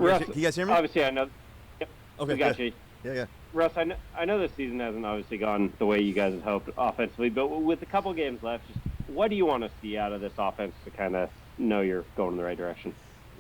Russ, Can you guys hear me? obviously I know. Yep, Okay, we got good. you. Yeah. Russ, I know this season hasn't obviously gone the way you guys had hoped offensively, but with a couple games left, just what do you want to see out of this offense to kind of know you're going in the right direction?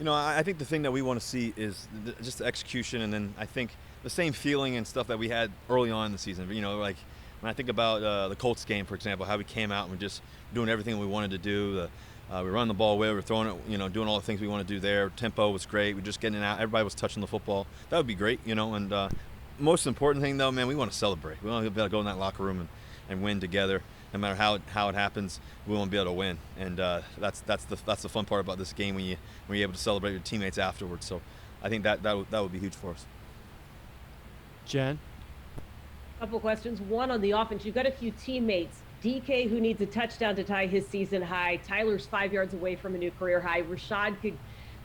I think the thing that we want to see is just the execution, and then I think the same feeling and stuff that we had early on in the season. Like when I think about the Colts game, for example, how we came out and we're just doing everything we wanted to do. We run the ball away, we're throwing it, doing all the things we want to do there. Tempo was great. We're just getting it out. Everybody was touching the football. That would be great, and most important thing, though, man, we want to celebrate. We want to be able to go in that locker room and win together. No matter how it happens, we want to be able to win, and that's the fun part about this game when you're able to celebrate your teammates afterwards. So I think that would be huge for us. Jen? Couple questions. One on the offense. You've got a few teammates. DK, who needs a touchdown to tie his season high. Tyler's 5 yards away from a new career high. Rashad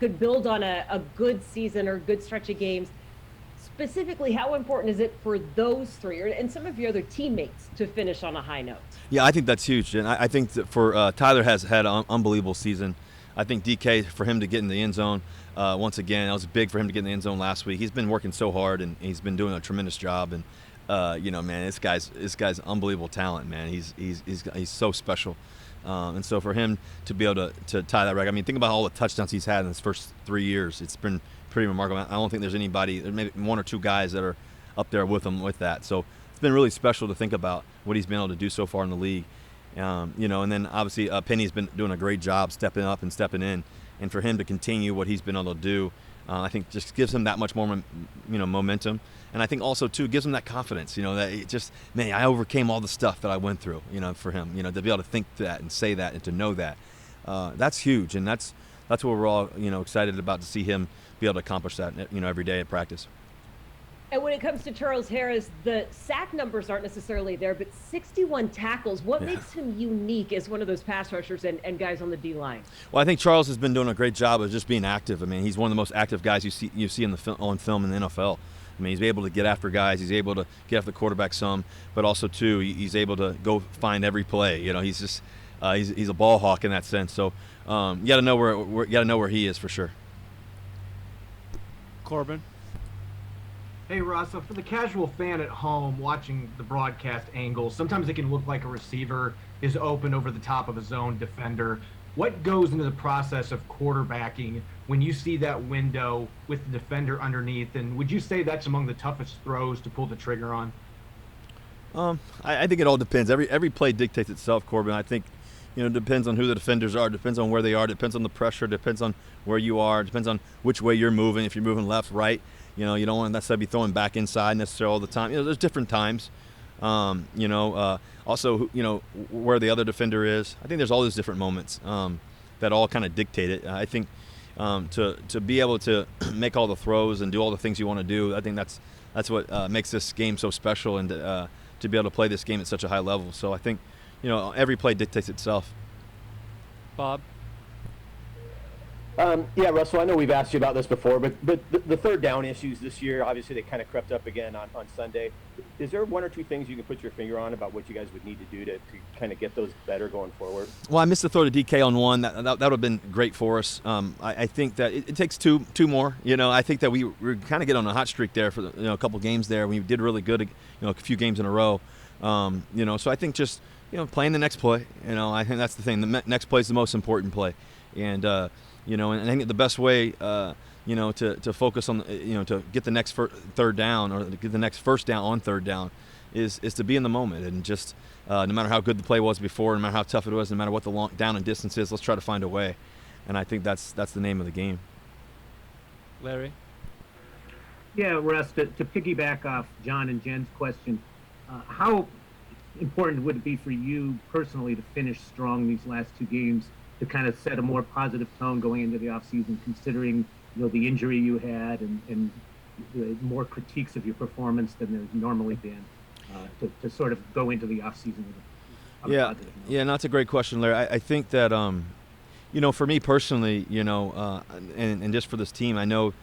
could build on a good season or a good stretch of games. Specifically, how important is it for those three and some of your other teammates to finish on a high note? Yeah, I think that's huge, and I think that for Tyler has had an unbelievable season. I think DK, for him to get in the end zone once again, it was big for him to get in the end zone last week. He's been working so hard, and he's been doing a tremendous job. And man, this guy's unbelievable talent, man. He's so special, and so for him to be able to tie that record. I mean, think about all the touchdowns he's had in his first 3 years. It's been pretty remarkable. I don't think there's anybody, there may be one or two guys that are up there with him with that. So it's been really special to think about what he's been able to do so far in the league. And then obviously Penny's been doing a great job stepping up and stepping in, and for him to continue what he's been able to do, I think just gives him that much more, momentum. And I think also too gives him that confidence, that it just, man, I overcame all the stuff that I went through, for him, to be able to think that and say that and to know that, that's huge, and that's what we're all, excited about, to see him be able to accomplish that, every day at practice. And when it comes to Charles Harris, the sack numbers aren't necessarily there, but 61 tackles. What makes him unique as one of those pass rushers and guys on the D-line? Well, I think Charles has been doing a great job of just being active. I mean, he's one of the most active guys you see on film in the NFL. I mean, he's able to get after guys. He's able to get after the quarterback some, but also too, he's able to go find every play. He's just he's a ball hawk in that sense. So you got to know where he is for sure. Corbin? Hey, Russ, so for the casual fan at home watching the broadcast angle, sometimes it can look like a receiver is open over the top of a zone defender. What goes into the process of quarterbacking when you see that window with the defender underneath? And would you say that's among the toughest throws to pull the trigger on? I think it all depends. Every play dictates itself, Corbin. I think, it depends on who the defenders are, depends on where they are, depends on the pressure, depends on where you are, depends on which way you're moving. If you're moving left, right, you don't want to necessarily be throwing back inside necessarily all the time. There's different times. Also, where the other defender is. I think there's all these different moments that all kind of dictate it. I think to be able to make all the throws and do all the things you want to do, I think that's what makes this game so special, and to be able to play this game at such a high level. So I think, every play dictates itself. Bob? Yeah, Russell, I know we've asked you about this before, but the third down issues this year, obviously they kind of crept up again on Sunday. Is there one or two things you can put your finger on about what you guys would need to do to kind of get those better going forward? Well, I missed the throw to DK on one. That would have been great for us. I think that it takes two more. I think that we kind of get on a hot streak there for a couple games there. We did really good, a few games in a row. So I think just playing the next play. I think that's the thing. The next play is the most important play, and and I think the best way, to focus on, to get the next third down, or to get the next first down on third down, is to be in the moment, and just no matter how good the play was before, no matter how tough it was, no matter what the long down and distance is, let's try to find a way. And I think that's the name of the game. Larry? Yeah, Russ, to piggyback off John and Jen's question, how important would it be for you personally to finish strong these last two games, to kind of set a more positive tone going into the offseason, considering the injury you had and the more critiques of your performance than there's normally been, to sort of go into the offseason with a positive note? Yeah, that's a great question, Larry. I think that for me personally, and just for this team, I know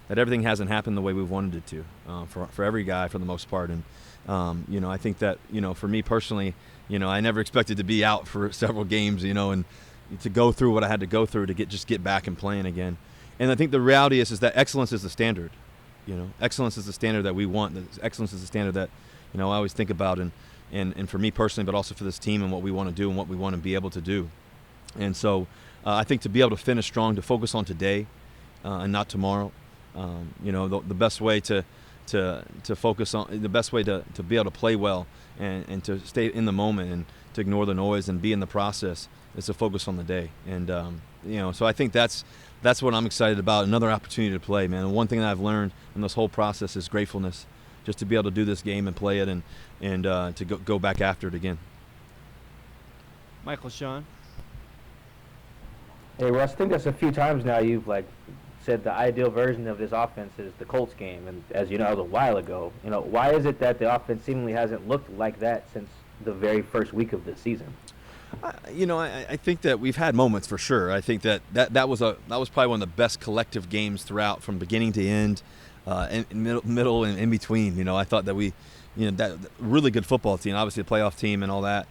that everything hasn't happened the way we've wanted it to, for every guy for the most part, and I think that for me personally, I never expected to be out for several games, and to go through what I had to go through to get back and playing again. And I think the reality is that excellence is the standard. Excellence is the standard that we want. Excellence is the standard that, I always think about, and for me personally, but also for this team and what we want to do and what we want to be able to do. And so I think to be able to finish strong, to focus on today and not tomorrow, the best way to focus on, the best way to be able to play well and to stay in the moment and to ignore the noise and be in the process is to focus on the day. And, so I think that's what I'm excited about, another opportunity to play, man. And one thing that I've learned in this whole process is gratefulness, just to be able to do this game and play it and to go back after it again. Michael, Sean. Hey, Russ, I think that's a few times now you've said the ideal version of this offense is the Colts game, and as you know, that was a while ago. Why is it that the offense seemingly hasn't looked like that since the very first week of the season? I think that we've had moments for sure. I think that was probably one of the best collective games throughout, from beginning to end, and middle and in between. I thought that we, that really good football team, obviously a playoff team and all that.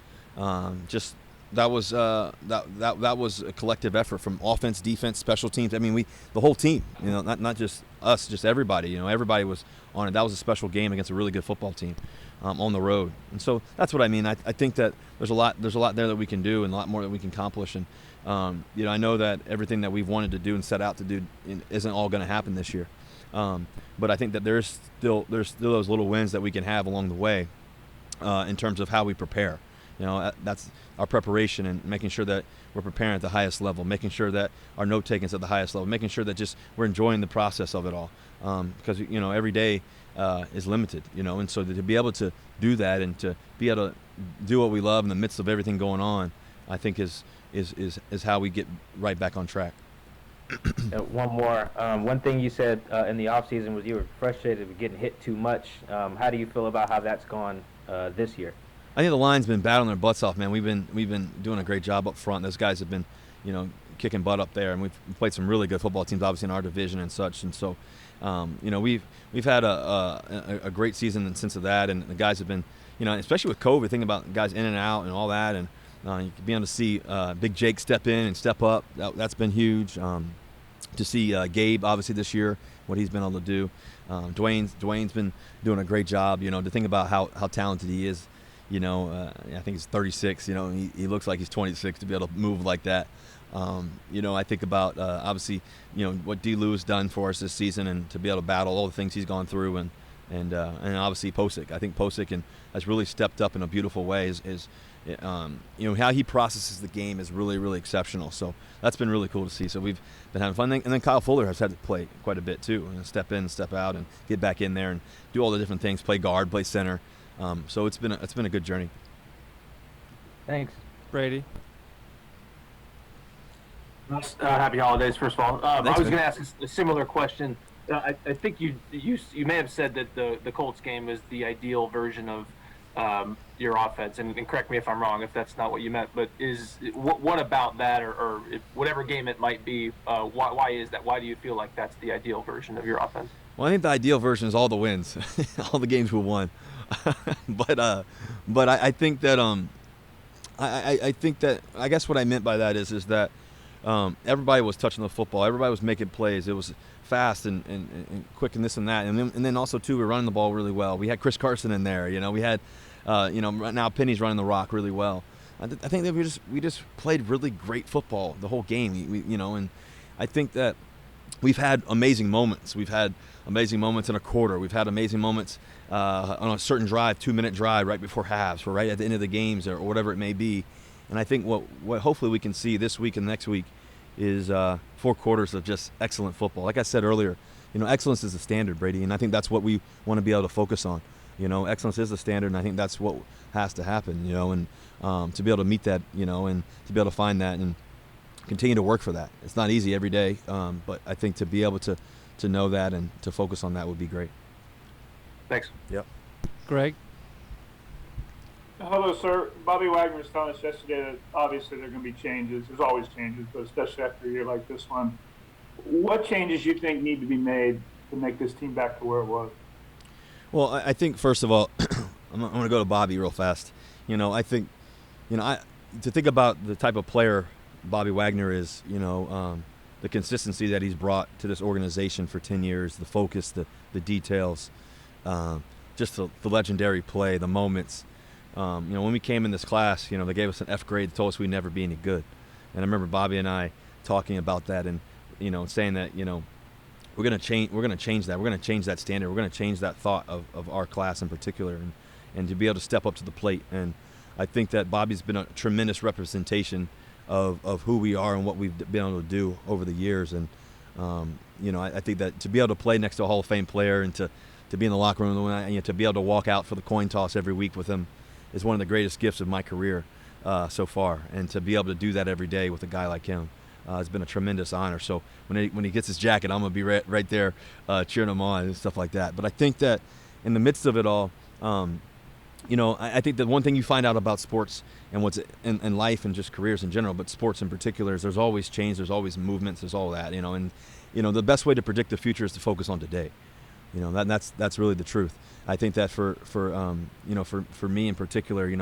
That was a collective effort from offense, defense, special teams. I mean, the whole team. Not just us, just everybody. Everybody was on it. That was a special game against a really good football team on the road. And so that's what I mean. I think that there's a lot there that we can do and a lot more that we can accomplish. And I know that everything that we've wanted to do and set out to do isn't all going to happen this year. But I think that there's still those little wins that we can have along the way in terms of how we prepare. That's our preparation and making sure that we're preparing at the highest level, making sure that our note-taking is at the highest level, making sure that just we're enjoying the process of it all. Because, every day is limited, and so to be able to do that and to be able to do what we love in the midst of everything going on, I think is how we get right back on track. One more. One thing you said in the offseason was you were frustrated with getting hit too much. How do you feel about how that's gone this year? I think the line's been battling their butts off, man. We've been doing a great job up front. Those guys have been, kicking butt up there, and we've played some really good football teams, obviously in our division and such. And so, we've had a great season in the sense of that, and the guys have been, especially with COVID, thinking about guys in and out and all that, and you be able to see Big Jake step in and step up. That's been huge. To see Gabe, obviously this year, what he's been able to do. Dwayne's been doing a great job. To think about how talented he is. I think he's 36. He looks like he's 26 to be able to move like that. I think about obviously, what D. Lewis done for us this season, and to be able to battle all the things he's gone through, and obviously Posick. I think Posick has really stepped up in a beautiful way. How he processes the game is really, really exceptional. So that's been really cool to see. So we've been having fun. And then Kyle Fuller has had to play quite a bit too, step in, step out, and get back in there and do all the different things. Play guard, play center. So it's been a good journey. Thanks, Brady. Happy holidays, first of all. Thanks, I was man. going to ask a similar question. I think you may have said that the Colts game is the ideal version of your offense, and correct me if I'm wrong if that's not what you meant. But what about that, or whatever game it might be? Why is that? Why do you feel like that's the ideal version of your offense? Well, I think the ideal version is all the wins, all the games we won. but I think that I guess what I meant by that is that everybody was touching the football, everybody was making plays. It was fast and quick and this and that, and then also too, we were running the ball really well. We had Chris Carson in there, we had right now Penny's running the rock really well. I think that we just played really great football the whole game. And I think that we've had amazing moments. We've had amazing moments in a quarter. We've had amazing moments on a certain drive, 2-minute drive right before halves, or right at the end of the games, or whatever it may be. And I think what hopefully we can see this week and next week is 4 quarters of just excellent football. Like I said earlier, excellence is the standard, Brady, and I think that's what we want to be able to focus on. Excellence is the standard, and I think that's what has to happen. And to be able to meet that, and to be able to find that and continue to work for that. It's not easy every day, but I think to be able to know that and to focus on that would be great. Thanks. Yep. Greg. Hello, sir. Bobby Wagner was telling us yesterday that obviously there are going to be changes. There's always changes, but especially after a year like this one. What changes you think need to be made to make this team back to where it was? Well, I think first of all, I'm going to go to Bobby real fast. I think, to think about the type of player Bobby Wagner is, the consistency that he's brought to this organization for 10 years, the focus, the details, just the legendary play, the moments. When we came in this class, they gave us an F grade, told us we'd never be any good. And I remember Bobby and I talking about that and, saying that, we're going to change that. We're going to change that standard. We're going to change that thought of our class in particular and to be able to step up to the plate. And I think that Bobby's been a tremendous representation of who we are and what we've been able to do over the years. And, I think that to be able to play next to a Hall of Fame player and to be in the locker room and to be able to walk out for the coin toss every week with him is one of the greatest gifts of my career so far. And to be able to do that every day with a guy like him has been a tremendous honor. So when he gets his jacket, I'm going to be right there cheering him on and stuff like that. But I think that in the midst of it all, I think that one thing you find out about sports and what's in life and just careers in general, but sports in particular, is there's always change, there's always movements, there's all that, and the best way to predict the future is to focus on today. That's really the truth. I think that for me in particular,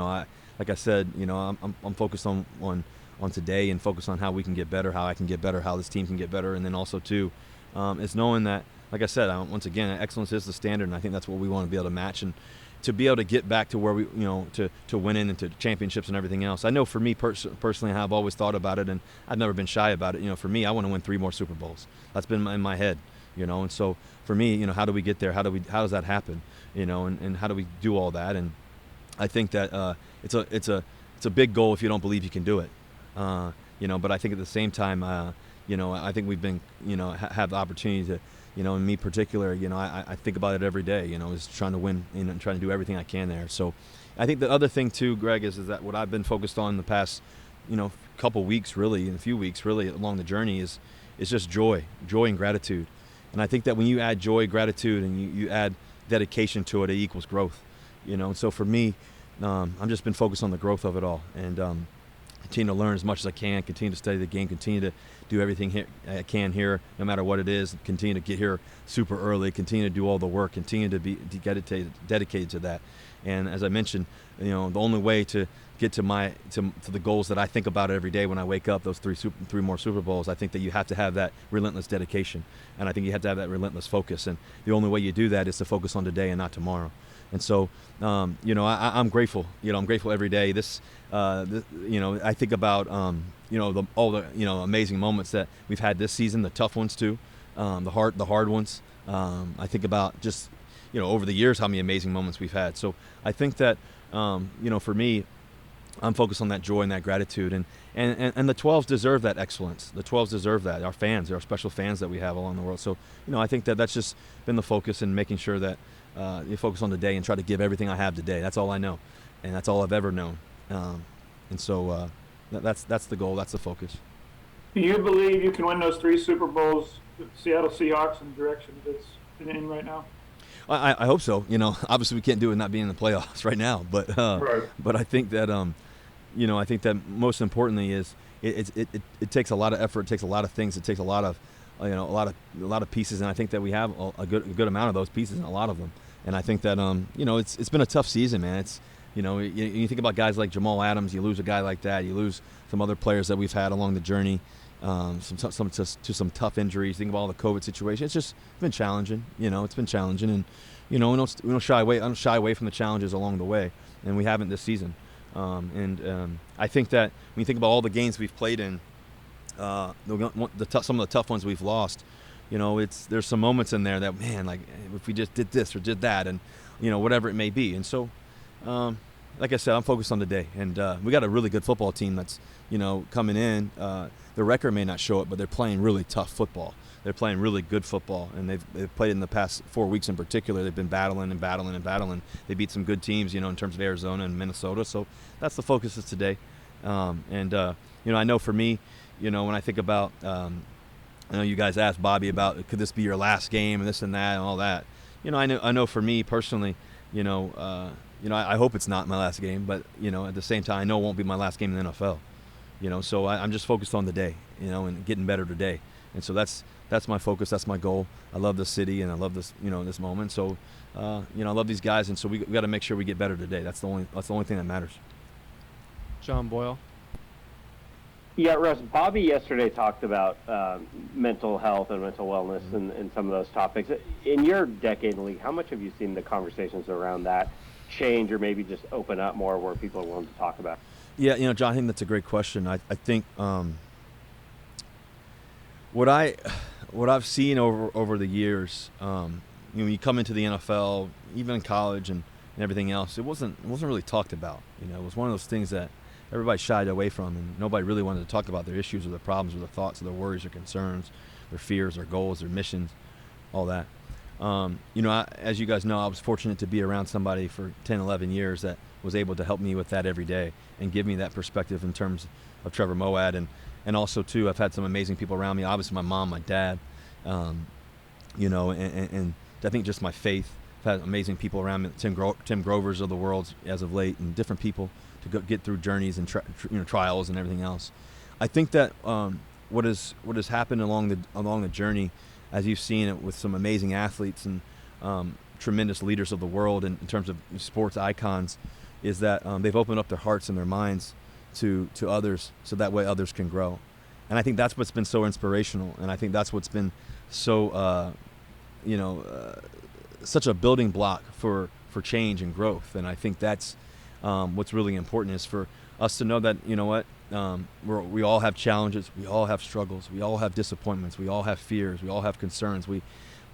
like I said, I'm focused on today and focus on how we can get better, how I can get better, how this team can get better, and then also too, is knowing that, like I said, once again, excellence is the standard, and I think that's what we want to be able to match and to be able to get back to where we, to winning and to championships and everything else. I know for me personally, I've always thought about it, and I've never been shy about it. For me, I want to win 3 more Super Bowls. That's been in my head, and so for me, how do we get there? How does that happen? And how do we do all that? And I think that it's a big goal if you don't believe you can do it. But I think at the same time, I think we've been, have the opportunity to, in me particular, I think about it every day, is trying to win and trying to do everything I can there. So I think the other thing too, Greg, is that what I've been focused on the past, couple weeks, really, and a few weeks really along the journey is just joy and gratitude. And I think that when you add joy, gratitude, and you add dedication to it, it equals growth, And so for me, I've just been focused on the growth of it all, and continue to learn as much as I can, continue to study the game, continue to do everything I can here, no matter what it is, continue to get here super early, continue to do all the work, continue to be dedicated to that. And as I mentioned, the only way to get to the goals that I think about every day when I wake up, those three more Super Bowls, I think that you have to have that relentless dedication, and I think you have to have that relentless focus. And the only way you do that is to focus on today and not tomorrow. And so, I'm grateful. I'm grateful every day. I think about, all the, amazing moments that we've had this season, the tough ones too, the hard ones. I think about just, over the years, how many amazing moments we've had. So I think that, for me, I'm focused on that joy and that gratitude, and the 12s deserve that excellence. The 12s deserve that. Our fans, our special fans that we have along the world. So, I think that that's just been the focus, and making sure that you focus on today and try to give everything I have today. That's all I know, and that's all I've ever known. And so that's the goal. That's the focus. Do you believe you can win those 3 Super Bowls with Seattle Seahawks in the direction that's in right now? I hope so. Obviously we can't do it not being in the playoffs right now, but right. But I think that I think that most importantly is it takes a lot of effort. It takes a lot of things. It takes a lot of a lot of pieces, and I think that we have a good amount of those pieces, and a lot of them. And I think that it's been a tough season, man. It's you think about guys like Jamal Adams. You lose a guy like that. You lose some other players that we've had along the journey. Some tough injuries. Think about all the COVID situation. It's been challenging. It's been challenging, and we don't shy away. I don't shy away from the challenges along the way, and we haven't this season. I think that when you think about all the games we've played in, some of the tough ones we've lost, there's some moments in there that, man, like if we just did this or did that, and whatever it may be. And so, like I said, I'm focused on the day, and we got a really good football team that's coming in. The record may not show it, but they're playing really tough football. They're playing really good football, and they've played in the past 4 weeks in particular. They've been battling. They beat some good teams, in terms of Arizona and Minnesota. So that's the focus of today. I know for me, when I think about, I know you guys asked Bobby about could this be your last game and this and that and all that. I know for me personally, I hope it's not my last game, but at the same time, I know it won't be my last game in the NFL. So I'm just focused on the day, and getting better today. And so that's my focus. That's my goal. I love this city, and I love this, this moment. So, I love these guys, and so we got to make sure we get better today. That's the only thing that matters. John Boyle. Yeah, Russ, Bobby yesterday talked about mental health and mental wellness and some of those topics. In your decade in the league, how much have you seen the conversations around that change or maybe just open up more where people are willing to talk about it? Yeah, John, I think that's a great question. I think what I've seen over the years, when you come into the NFL, even in college and everything else, it wasn't really talked about. It was one of those things that everybody shied away from, and nobody really wanted to talk about their issues or their problems or their thoughts or their worries or concerns, their fears, their goals, their missions, all that. As you guys know, I was fortunate to be around somebody for 10, 11 years that was able to help me with that every day and give me that perspective in terms of Trevor Moawad. And also, too, I've had some amazing people around me. Obviously, my mom, my dad, and I think just my faith. I've had amazing people around me, Tim Grovers of the world as of late, and different people to get through journeys and trials and everything else. I think that what has happened along the journey, as you've seen it with some amazing athletes and tremendous leaders of the world in terms of sports icons, is that they've opened up their hearts and their minds to others, so that way others can grow. And I think that's what's been so inspirational, and I think that's what's been so such a building block for change and growth. And I think that's what's really important, is for us to know that, we all have challenges, we all have struggles, we all have disappointments, we all have fears, we all have concerns, we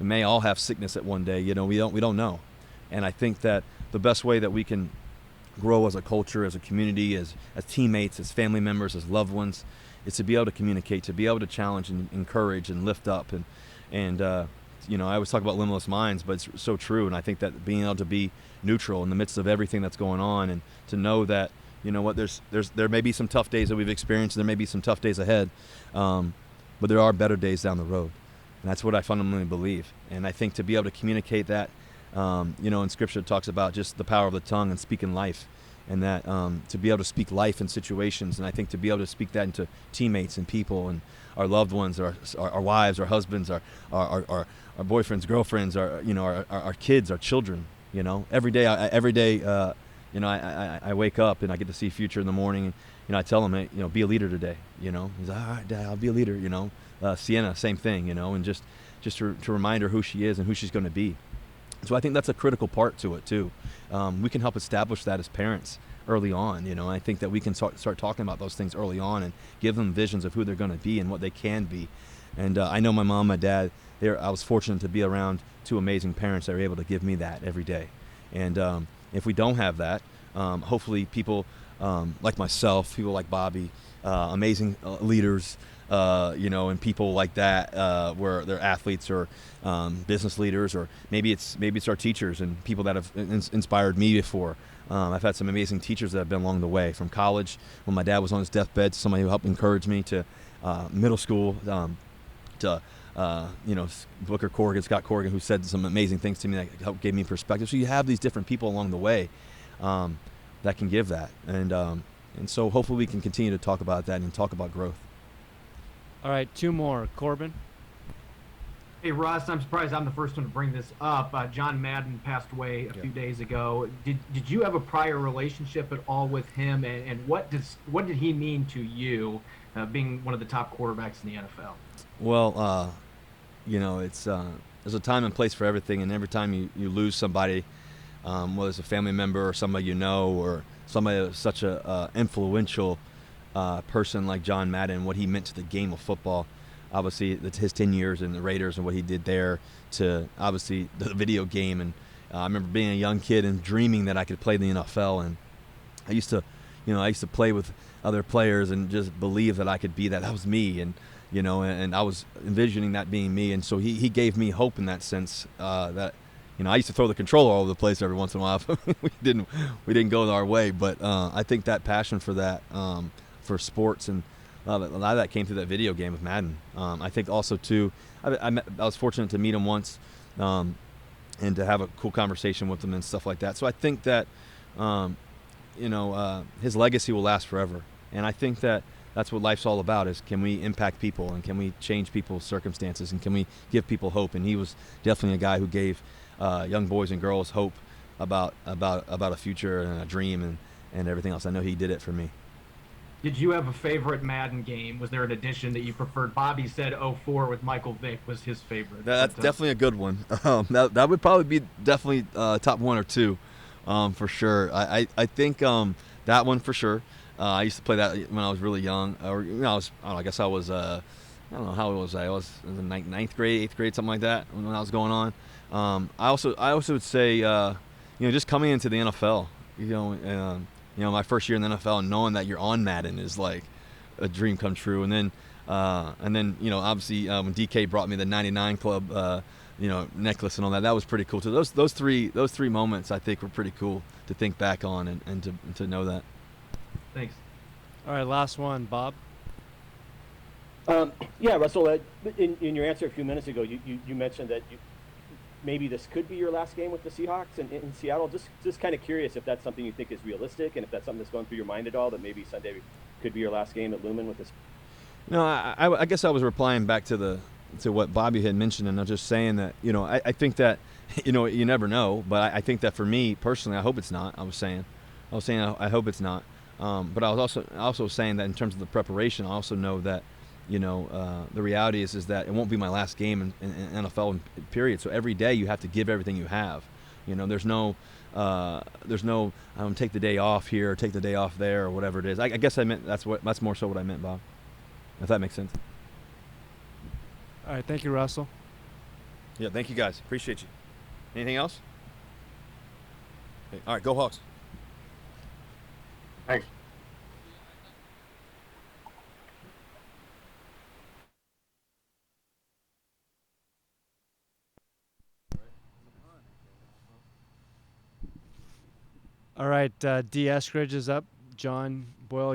may all have sickness at one day. We don't know. And I think that the best way that we can grow as a culture, as a community, as teammates, as family members, as loved ones, is to be able to communicate, to be able to challenge and encourage and lift up. And I always talk about limitless minds, but it's so true. And I think that being able to be neutral in the midst of everything that's going on, and to know that, there may be some tough days that we've experienced, and there may be some tough days ahead, but there are better days down the road. And that's what I fundamentally believe. And I think to be able to communicate that, in Scripture it talks about just the power of the tongue and speaking life, and that to be able to speak life in situations, and I think to be able to speak that into teammates and people and our loved ones, our wives, our husbands, our boyfriends, girlfriends, our kids, our children. Every day I wake up and I get to see Future in the morning. And I tell him, hey, be a leader today. He's like, all right, Dad, I'll be a leader. Sienna, same thing. And just to remind her who she is and who she's going to be. So I think that's a critical part to it too. We can help establish that as parents early on. I think that we can start talking about those things early on and give them visions of who they're going to be and what they can be. And I know my mom, my dad, I was fortunate to be around two amazing parents that were able to give me that every day. And if we don't have that, hopefully people like myself, people like Bobby, amazing leaders, and people like that, where they're athletes or business leaders, or maybe it's our teachers and people that have inspired me before. I've had some amazing teachers that have been along the way, from college when my dad was on his deathbed, to somebody who helped encourage me, to middle school, to Booker Corrigan, Scott Corrigan, who said some amazing things to me that helped gave me perspective. So you have these different people along the way that can give that, and so hopefully we can continue to talk about that and talk about growth. All right, two more. Corbin? Hey, Russ, I'm surprised I'm the first one to bring this up. John Madden passed away a few days ago. Did you have a prior relationship at all with him, and what did he mean to you, being one of the top quarterbacks in the NFL? Well, it's there's a time and place for everything, and every time you lose somebody, whether it's a family member or somebody or somebody that's such a influential person like John Madden, what he meant to the game of football. Obviously, his 10 years in the Raiders and what he did there, to obviously the video game. And I remember being a young kid and dreaming that I could play in the NFL. And I used to play with other players and just believe that I could be that. That was me. And I was envisioning that being me. And so he gave me hope in that sense, that I used to throw the controller all over the place every once in a while. we didn't go our way. But I think that passion for that, for sports, and a lot of that came through that video game of Madden. I think also too, I was fortunate to meet him once, and to have a cool conversation with him and stuff like that. So I think that his legacy will last forever. And I think that that's what life's all about, is can we impact people, and can we change people's circumstances, and can we give people hope. And he was definitely a guy who gave young boys and girls hope about a future and a dream and everything else. I know he did it for me. Did you have a favorite Madden game? Was there an edition that you preferred? Bobby said '04 with Michael Vick was his favorite. That's definitely a good one. That would probably be definitely top one or two, for sure. I think that one for sure. I used to play that when I was really young, or I guess I was I don't know how old was I. I was in the ninth grade, 8th grade, something like that when that was going on. I also would say just coming into the NFL, my first year in the NFL and knowing that you're on Madden is like a dream come true. And then obviously when DK brought me the 99 Club, necklace and all that, that was pretty cool too. Those three moments I think were pretty cool to think back on and to know that. Thanks. All right, last one, Bob. Yeah, Russell, in your answer a few minutes ago, you mentioned that maybe this could be your last game with the Seahawks in Seattle. Just kind of curious if that's something you think is realistic, and if that's something that's going through your mind at all, that maybe Sunday could be your last game at Lumen with this. No, I guess I was replying back to what Bobby had mentioned, and I'm just saying that I think that you never know, but I think that for me personally, I hope it's not. I was saying I hope it's not. But I was also saying that in terms of the preparation, I also know that the reality is that it won't be my last game in NFL period. So every day you have to give everything you have. There's no take the day off here or take the day off there or whatever it is. I guess I meant that's more so what I meant, Bob. If that makes sense. All right, thank you, Russell. Yeah, thank you guys. Appreciate you. Anything else? Okay. All right, go Hawks. Thanks. All right, D. Eskridge is up. John Boyle, you